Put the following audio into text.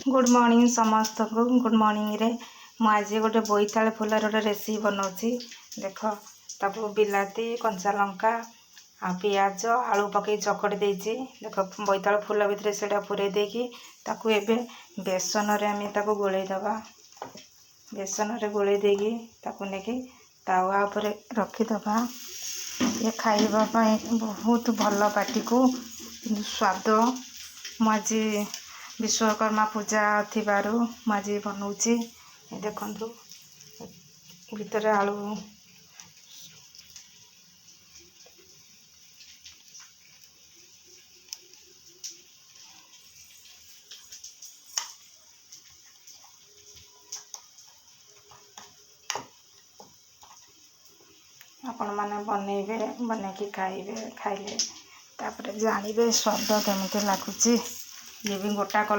Good morning समस्त को good morning रे आज गोटे बोईतालु फुलर गोटे रेसिपी बनाऊँगी। देख ताको बिलाती कंचा लंका आ पियाज आलू पकई चकड़ी देती। देख बोईतालु फुल भितर से पूरे देकी ताकू एबे बेसन रे आम ताको गोले दबा। बेसन रे गोले देकी ताकू नेकी तावा उपरे रखीदबा। ये खाइबा पाई बहुत भल पाटी को स्वाद। मुझे विश्वकर्मा पूजा थिबारु मुझे बनाऊँगी। देखंतु भितर आलू आपण मैंने बनइबे बनैकी खाइबे खाइले तापर जानवे स्वाद केमती लगुच। ये भी गोटा